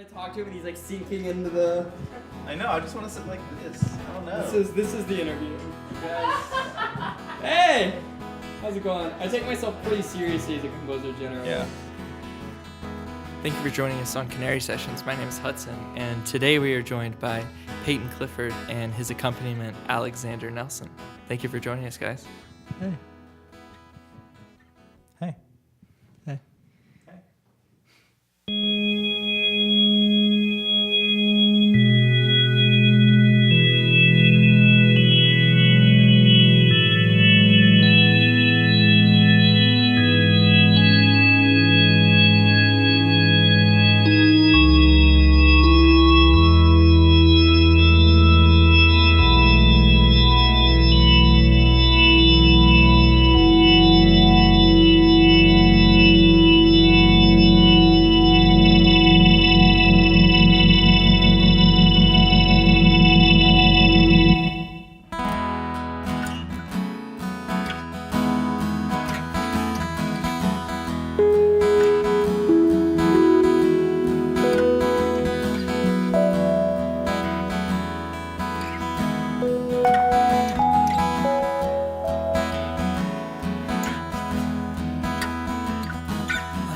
trying to talk to him and he's like sinking into the... I know, I just want to sit like this. I don't know. This is the interview. You guys... Hey! How's it going? I take myself pretty seriously as a composer generally. Yeah. Thank you for joining us on Canary Sessions. My name is Hudson, and today we are joined by Peyton Clifford and his accompaniment, Alexander Nelson. Thank you for joining us, guys. Hey. Hey. Hey.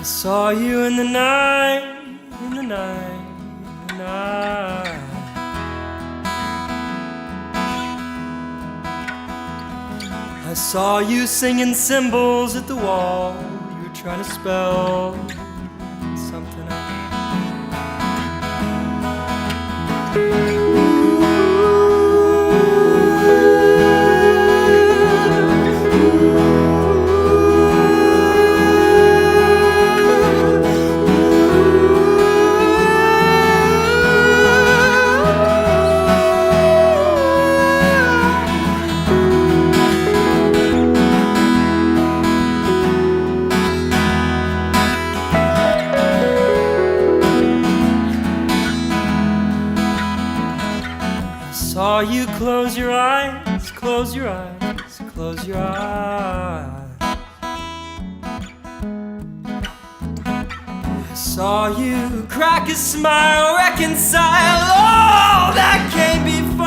I saw you in the night, in the night, in the night. I saw you singing symbols at the wall. You were trying to spell something out. Saw you close your eyes, close your eyes, close your eyes. I saw you crack a smile, reconcile all that came before.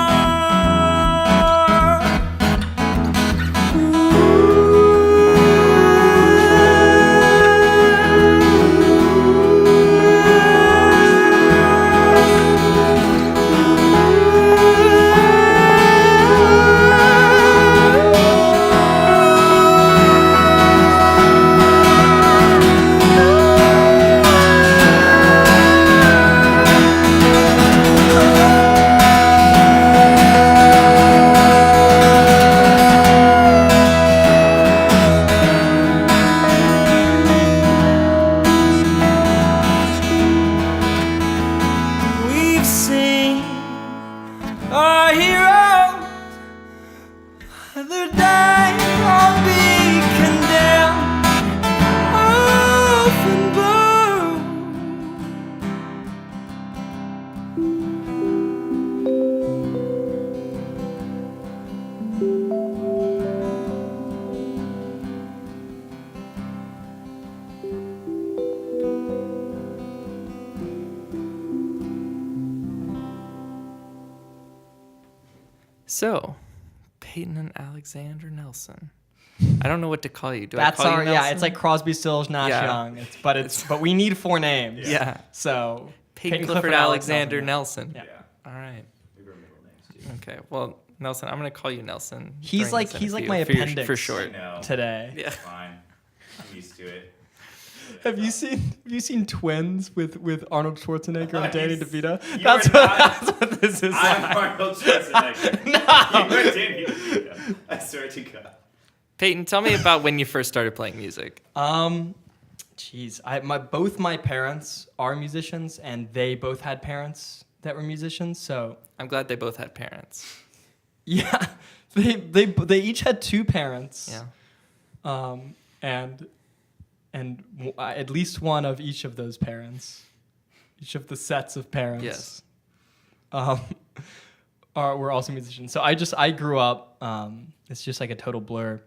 Our heroes, their day all be condemned, often burned. So, Peyton and Alexander Nelson. I don't know what to call you. Do That's I call our you Nelson? yeah. It's like Crosby, Stills, Nash, Yeah. Young. But we need four names. Yeah. So Peyton Clifford Alexander Nelson. Yeah. All right. Maybe our middle names too. Okay. Well, Nelson, I'm going to call you Nelson. He's during like this he's like interview my for your- appendix for short. No. today. Yeah. Fine. I'm used to it. Have you seen Twins with Arnold Schwarzenegger and Danny DeVito? You That's are what, not- that's what this is. I'm like. Arnold Schwarzenegger. No. You are Danny DeVito. I swear to God. Peyton, tell me about when you first started playing music. Jeez, both my parents are musicians, and they both had parents that were musicians. So I'm glad they both had parents. yeah, they each had two parents. Yeah. And at least one of each of those parents, each of the sets of parents, Yes. were also musicians. So I grew up. It's just like a total blur.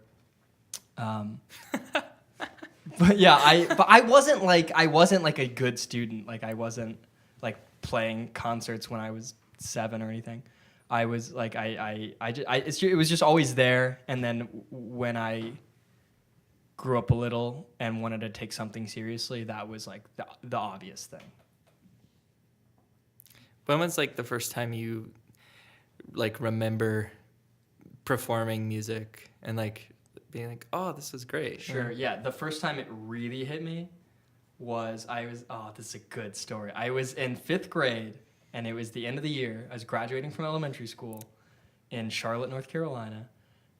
But yeah, I wasn't like a good student. Like I wasn't like playing concerts when I was 7 or anything. I was like, it was just always there. And then when I grew up a little and wanted to take something seriously, that was like the obvious thing. When was like the first time you like remember performing music and like being like, oh, this is great? Sure, yeah. The first time it really hit me was this is a good story. I was in 5th grade, and it was the end of the year. I was graduating from elementary school in Charlotte, North Carolina,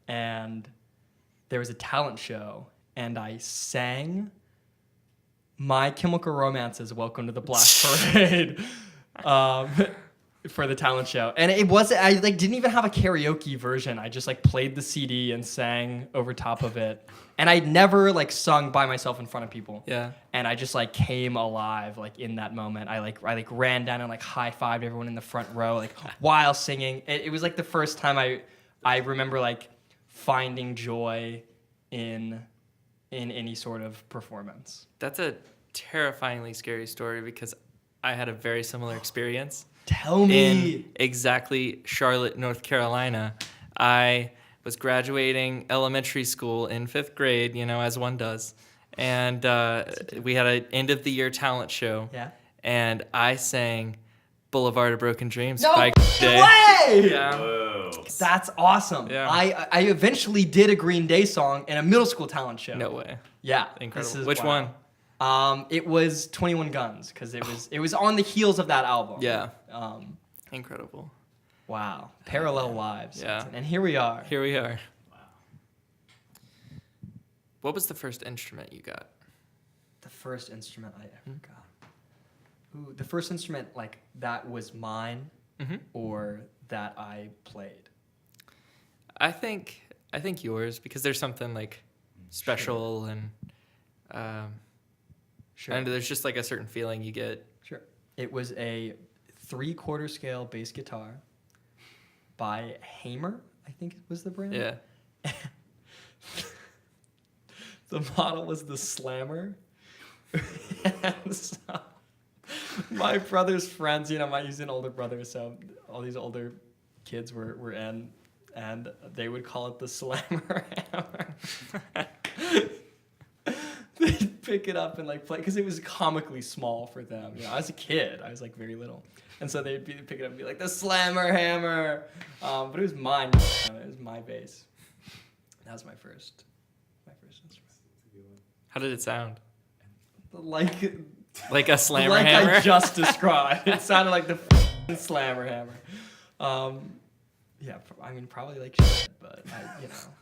and there was a talent show, and I sang My Chemical Romance's Welcome to the Black Parade for the talent show. And it wasn't, I like didn't even have a karaoke version. I just like played the CD and sang over top of it. And I'd never like sung by myself in front of people. Yeah. And I just like came alive like in that moment. I ran down and like high-fived everyone in the front row like while singing. It was like the first time I remember like finding joy in any sort of performance. That's a terrifyingly scary story because I had a very similar experience. Tell me. In exactly Charlotte, North Carolina. I was graduating elementary school in 5th grade, as one does. And we had an end-of-the-year talent show. Yeah. And I sang Boulevard of Broken Dreams No by Green Day. way! Yeah. Whoa. That's awesome. Yeah. I eventually did a Green Day song in a middle school talent show. No way. Yeah. Incredible. Which one? It was 21 Guns because it was on the heels of that album. Yeah. Incredible. Wow. Parallel lives. Yeah. And here we are. Here we are. Wow. What was the first instrument you got? The first instrument I ever got. Ooh, the first instrument like that was mine or that I played. I think yours because there's something like special and Sure. and there's just like a certain feeling you get. Sure. It was a 3/4 scale bass guitar by Hamer, I think was the brand. Yeah. The model was the Slammer. And so my brother's friends, he's an older brother, so all these older kids were in, and they would call it the Slammer Hammer. They'd pick it up and like play because it was comically small for them. I was a kid. I was like very little, and so they'd pick it up and be like the Slammer Hammer. But it was mine. It was my bass. That was my first instrument. How did it sound? Like a slammer like hammer? I just described. It sounded like the Slammer Hammer. Yeah, I mean probably like shit, but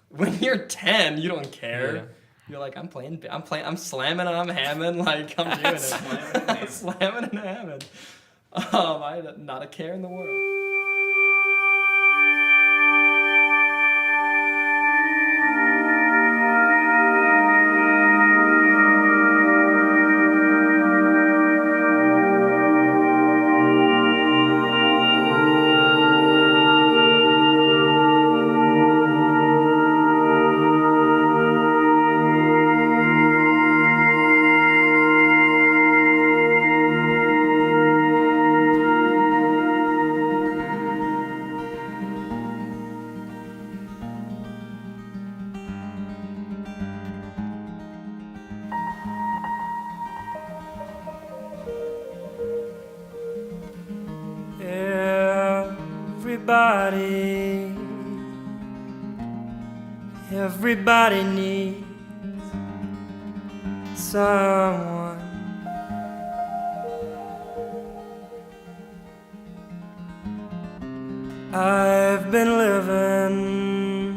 when you're 10, you don't care. Yeah. You're like, I'm slamming and I'm hamming, like I'm doing it. Slamming and hamming. I had not a care in the world. Everybody needs someone. I've been living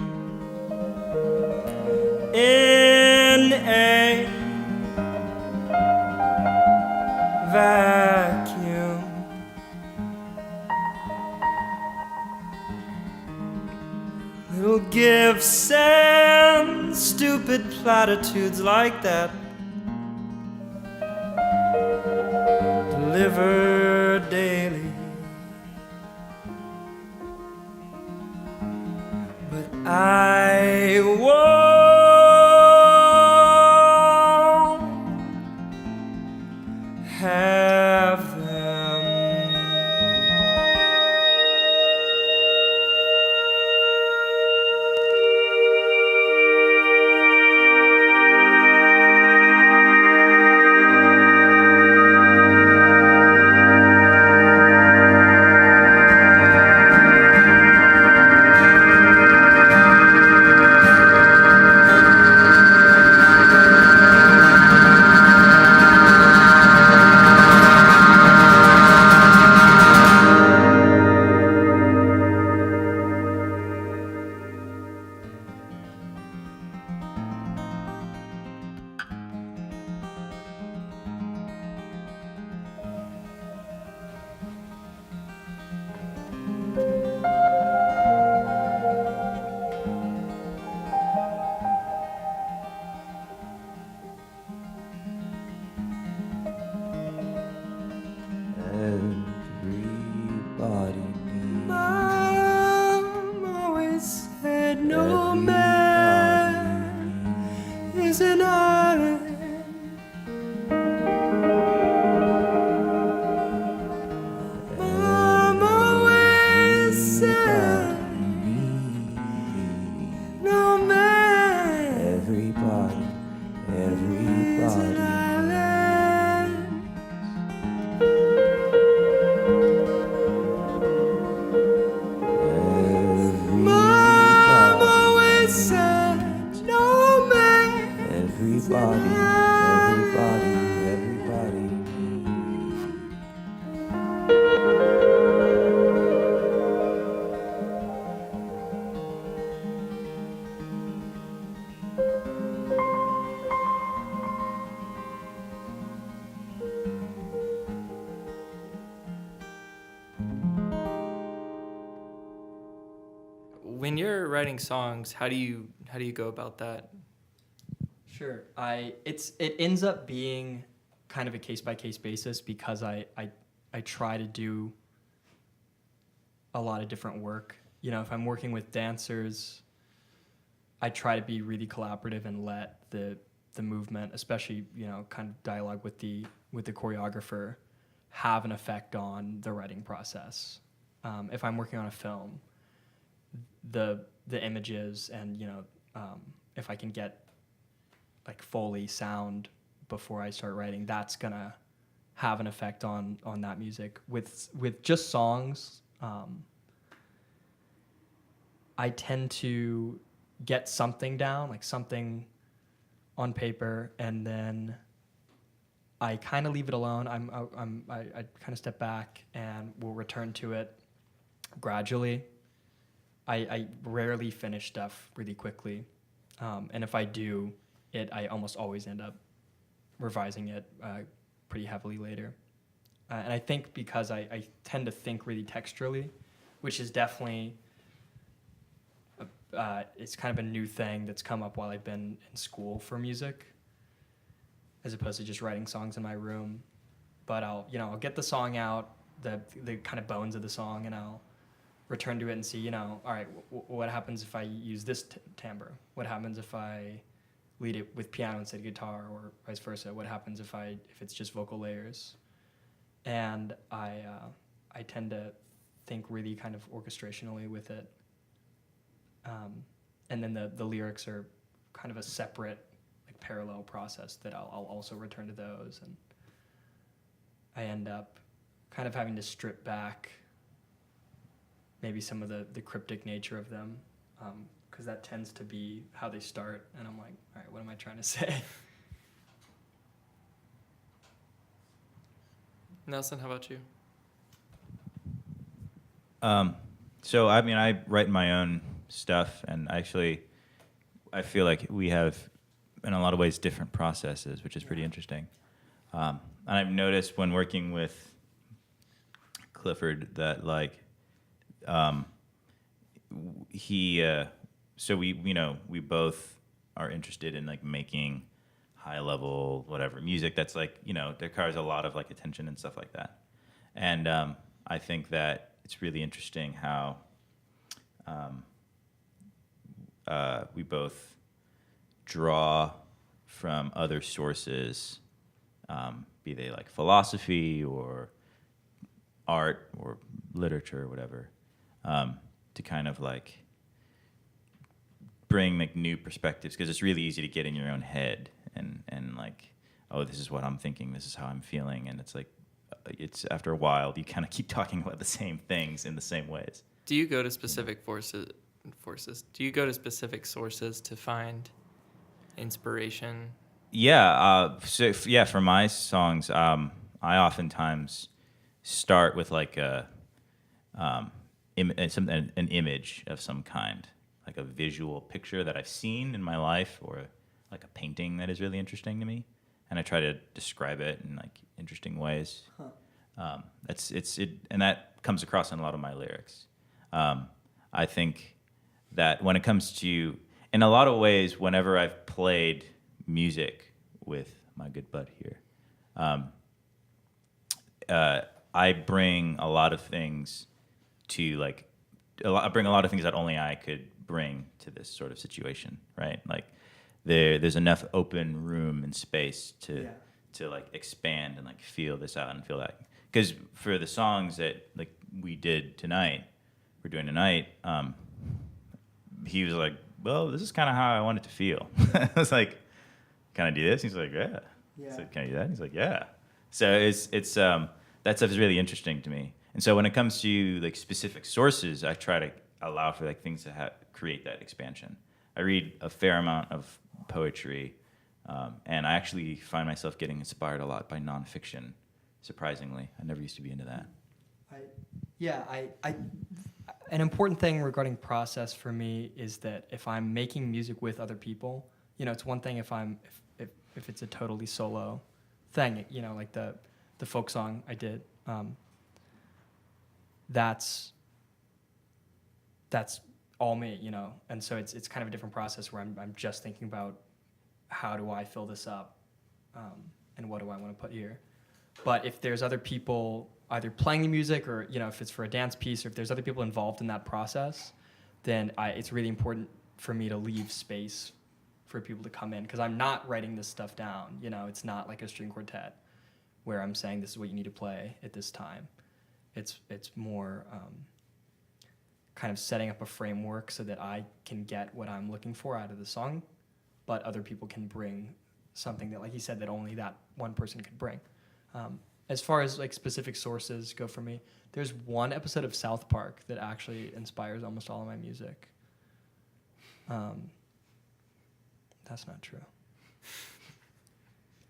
in a vacuum. Little gifts and stupid platitudes like that delivered daily. But I won't have them. When you're writing songs, how do you go about that? Sure. It ends up being kind of a case by case basis because I try to do a lot of different work. You know, if I'm working with dancers, I try to be really collaborative and let the movement, especially, you know, kind of dialogue with the choreographer, have an effect on the writing process. If I'm working on a film, the images and, you know, if I can get like Foley sound before I start writing, that's gonna have an effect on that music. With just songs, I tend to get something down, like something on paper, and then I kind of leave it alone. I kind of step back and will return to it gradually. I rarely finish stuff really quickly, and if I do, I almost always end up revising it pretty heavily later. And I think because I tend to think really texturally, which is definitely it's kind of a new thing that's come up while I've been in school for music, as opposed to just writing songs in my room. But I'll get the song out, the kind of bones of the song, and I'll return to it and see, you know, all right, what happens if I use this timbre? What happens if I lead it with piano instead of guitar, or vice versa? What happens if it's just vocal layers? And I tend to think really kind of orchestrationally with it. And then the lyrics are kind of a separate, like, parallel process that I'll also return to those, and I end up kind of having to strip back maybe some of the cryptic nature of them, because that tends to be how they start, and I'm like, all right, what am I trying to say? Nelson, how about you? So, I mean, I write my own stuff, and actually, I feel like we have, in a lot of ways, different processes, which is pretty interesting. And I've noticed when working with Clifford that, like, so we both are interested in, like, making high level whatever music that's, like, you know, that requires a lot of, like, attention and stuff like that. And I think that it's really interesting how we both draw from other sources, be they like philosophy or art or literature or whatever, to kind of like bring like new perspectives, because it's really easy to get in your own head and like, oh, this is what I'm thinking, this is how I'm feeling, and it's like, it's after a while you kind of keep talking about the same things in the same ways. Do you go to specific forces? Do you go to specific sources to find inspiration? Yeah. For my songs, I oftentimes start with like an image of some kind, like a visual picture that I've seen in my life, or like a painting that is really interesting to me, and I try to describe it in like interesting ways. Huh. And that comes across in a lot of my lyrics. I think that when it comes to, in a lot of ways, whenever I've played music with my good bud here, I bring a lot of things to like, I bring a lot of things that only I could bring to this sort of situation, right? Like there's enough open room and space to like expand and like feel this out and feel that. Because for the songs that like we're doing tonight, he was like, well, this is kind of how I want it to feel. I was like, can I do this? He's like, yeah. I said, can I do that? He's like, yeah. So it's that stuff is really interesting to me. And so when it comes to like specific sources, I try to allow for like things to create that expansion. I read a fair amount of poetry, and I actually find myself getting inspired a lot by nonfiction. Surprisingly, I never used to be into that. An important thing regarding process for me is that if I'm making music with other people, you know, it's one thing if it's a totally solo thing, you know, like the folk song I did. That's all me, you know. And so it's kind of a different process where I'm just thinking about how do I fill this up, and what do I want to put here. But if there's other people either playing the music or, you know, if it's for a dance piece or if there's other people involved in that process, then it's really important for me to leave space for people to come in, because I'm not writing this stuff down. You know, it's not like a string quartet where I'm saying this is what you need to play at this time. It's more kind of setting up a framework so that I can get what I'm looking for out of the song, but other people can bring something that, like you said, that only that one person could bring. As far as like specific sources go for me, there's one episode of South Park that actually inspires almost all of my music. That's not true.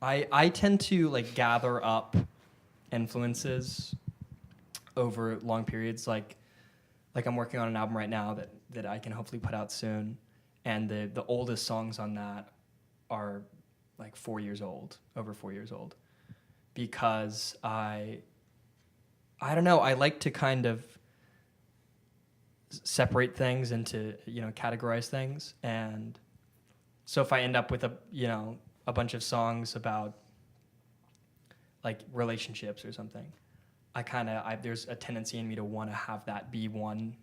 I tend to like gather up influences over long periods. Like I'm working on an album right now that I can hopefully put out soon, and the oldest songs on that are like 4 years old, over 4 years old, because I don't know, I like to kind of separate things into, you know, categorize things. And so if I end up with a bunch of songs about like relationships or something, there's a tendency in me to want to have that be one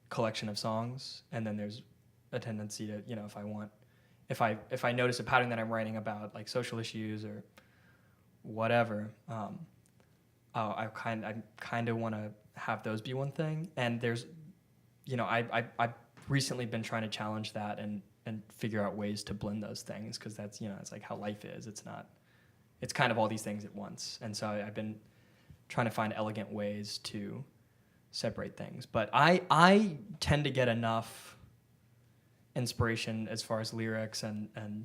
collection of songs, and then there's a tendency to, you know, if I notice a pattern that I'm writing about like social issues or whatever, I kind of want to have those be one thing. And there's, you know, I've recently been trying to challenge that and figure out ways to blend those things, because that's, you know, it's like how life is. It's kind of all these things at once. And so I've been trying to find elegant ways to separate things. But I tend to get enough inspiration as far as lyrics and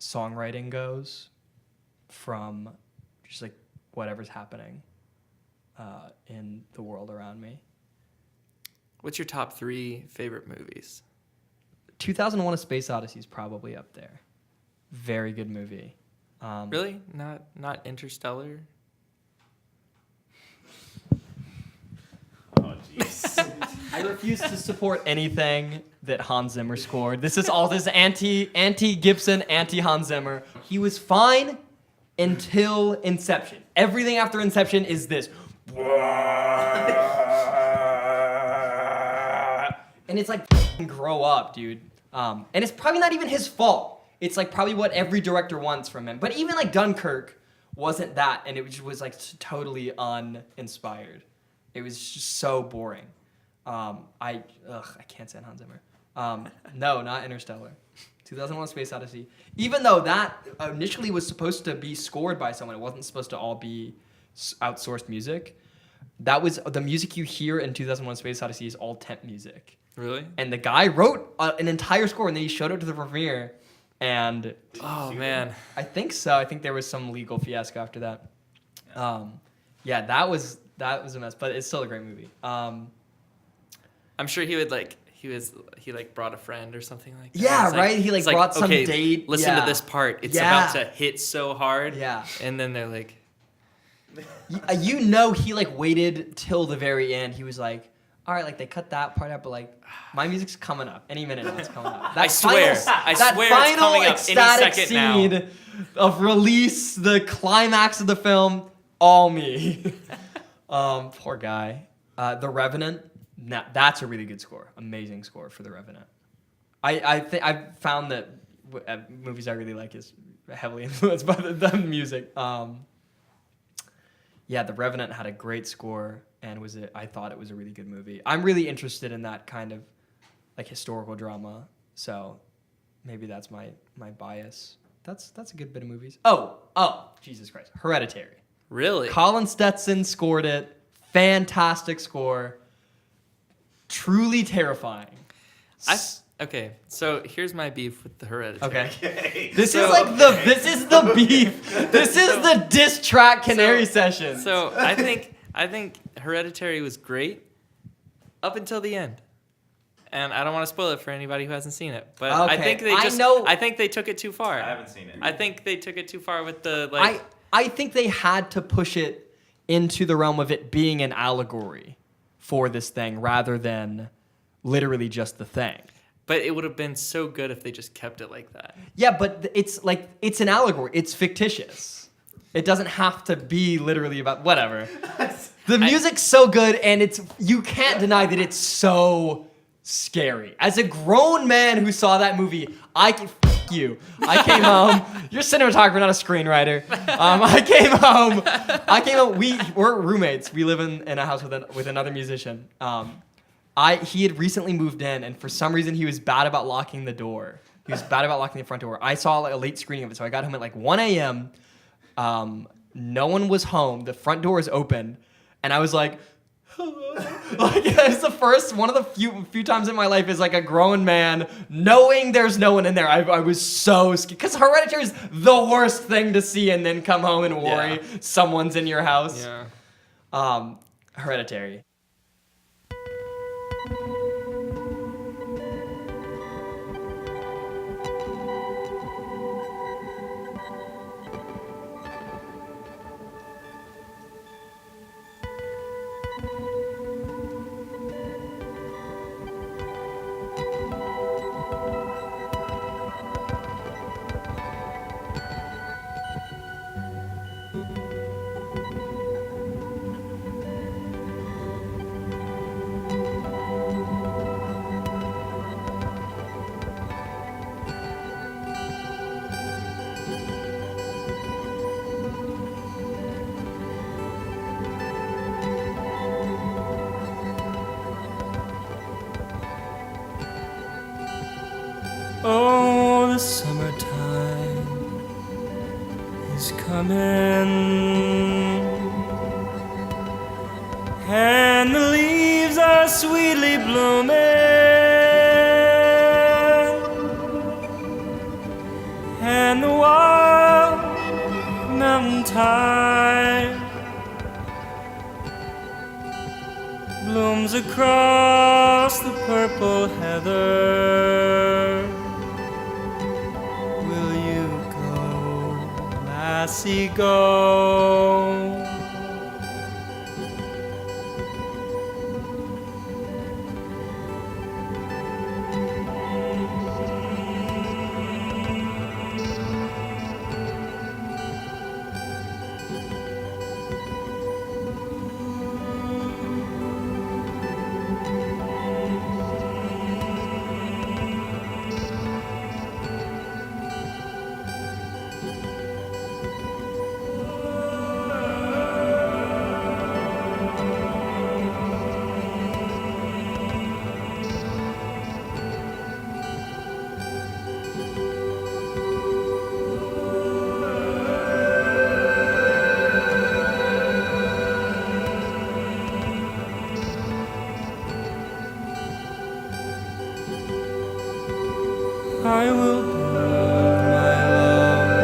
songwriting goes from just like whatever's happening in the world around me. What's your top 3 favorite movies? 2001: A Space Odyssey is probably up there. Very good movie. Really? Not Interstellar? Oh, jeez. I refuse to support anything that Hans Zimmer scored. This is all this anti-Gibson, anti-Hans Zimmer. He was fine until Inception. Everything after Inception is this. And it's like, grow up, dude. And it's probably not even his fault. It's like probably what every director wants from him. But even like Dunkirk wasn't that, and it was like totally uninspired. It was just so boring. I can't stand Hans Zimmer. No, not Interstellar. 2001: Space Odyssey. Even though that initially was supposed to be scored by someone, it wasn't supposed to all be outsourced music. That was the music you hear in 2001: Space Odyssey is all temp music. Really? And the guy wrote an entire score, and then he showed it to the premiere. And Oh man. I think so. I think there was some legal fiasco after that. Yeah, that was a mess, but it's still a great movie. I'm sure he brought a friend or something like that. Yeah, It's right? He, like, brought some okay, date. Listen Yeah. to this part. It's Yeah. about to hit so hard. Yeah. And then they're like, You know, he like waited till the very end. He was like, all right, like they cut that part out, but like my music's coming up any minute now. It's coming up. I swear it's coming up any second now. Scene of release, the climax of the film, all me. Poor guy. The Revenant. That's a really good score. Amazing score for The Revenant. I think I've found that movies I really like is heavily influenced by the music. Yeah, The Revenant had a great score, and I thought it was a really good movie. I'm really interested in that kind of like historical drama, so maybe that's my bias. That's a good bit of movies. Oh, Jesus Christ. Hereditary. really? Colin Stetson scored it. Fantastic score. Truly terrifying. Okay, so here's my beef with the Hereditary. Okay. Okay. This So- is the beef. This is the diss track Canary Sessions. So I think Hereditary was great up until the end. And I don't want to spoil it for anybody who hasn't seen it, but I Okay, think I think they took it too far. I haven't seen it. I think they took it too far with the like. I think they had to push it into the realm of it being an allegory for this thing rather than literally just the thing. But it would have been so good if they just kept it like that. Yeah, but it's like, it's an allegory. It's fictitious. It doesn't have to be literally about whatever. The music's so good, and you can't deny that it's so scary. As a grown man who saw that movie, f you. I came home. You're a cinematographer, not a screenwriter. I came home. We're roommates. We live in a house with another musician. He had recently moved in, and for some reason he was bad about locking the door. He was bad about locking the front door. I saw like a late screening of it, so I got home at like 1 a.m. No one was home. The front door is open, and I was like, like it's one of the few times in my life as like a grown man knowing there's no one in there. I was so scared because Hereditary is the worst thing to see, and then come home and worry someone's in your house. Yeah. Hereditary. Oh, the summertime is coming, and the leaves are sweetly blooming, and the wild mountain thyme blooms across the purple heather. Lassie, go. I will build my love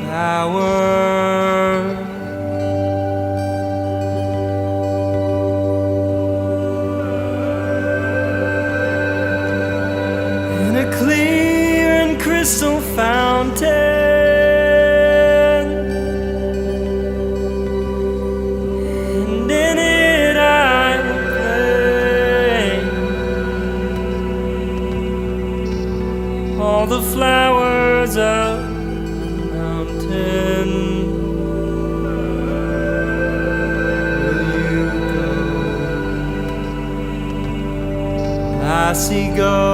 bower in a clear and crystal fountain. All the flowers of the mountain. Will you go, lassie, go?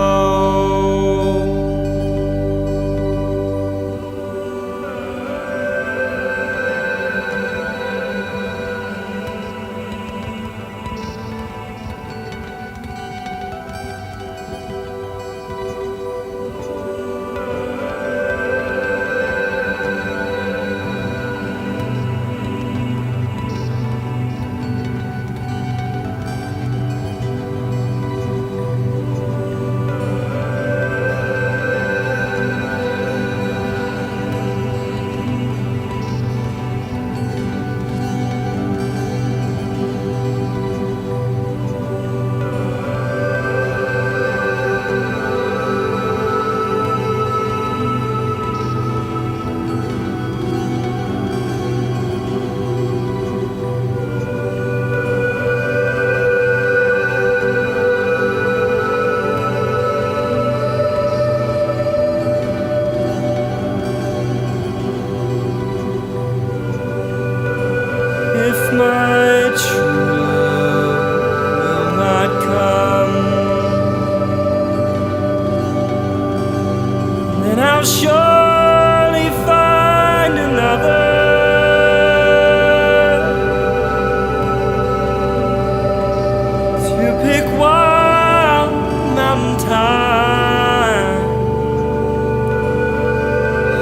if my true love will not come, then I'll surely find another to pick wild mountain thyme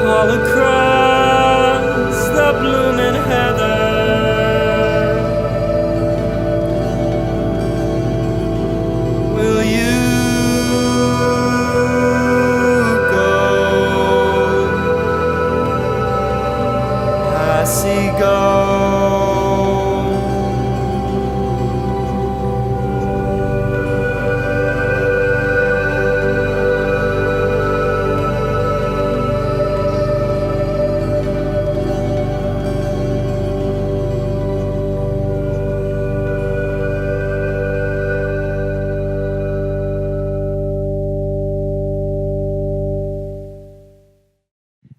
all across the blooming heather. Will you go? I see go.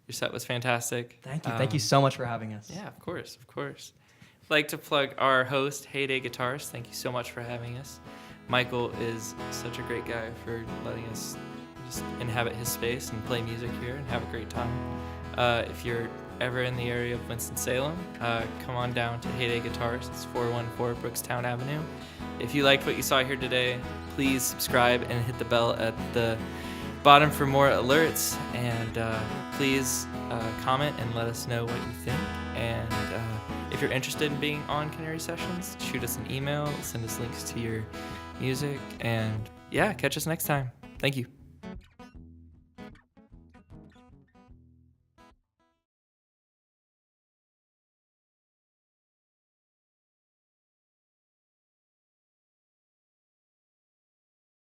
Your set was fantastic. Thank you. Thank you so much for having us. Yeah, of course, of course. I'd like to plug our host, Heyday Guitars. Thank you so much for having us. Michael is such a great guy for letting us just inhabit his space and play music here and have a great time. If you're ever in the area of Winston-Salem, come on down to Heyday Guitars. It's 414 Brookstown Avenue. If you liked what you saw here today, please subscribe and hit the bell at the bottom for more alerts. And please comment and let us know what you think. And if you're interested in being on Canary Sessions, shoot us an email, send us links to your music, and yeah, catch us next time. Thank you.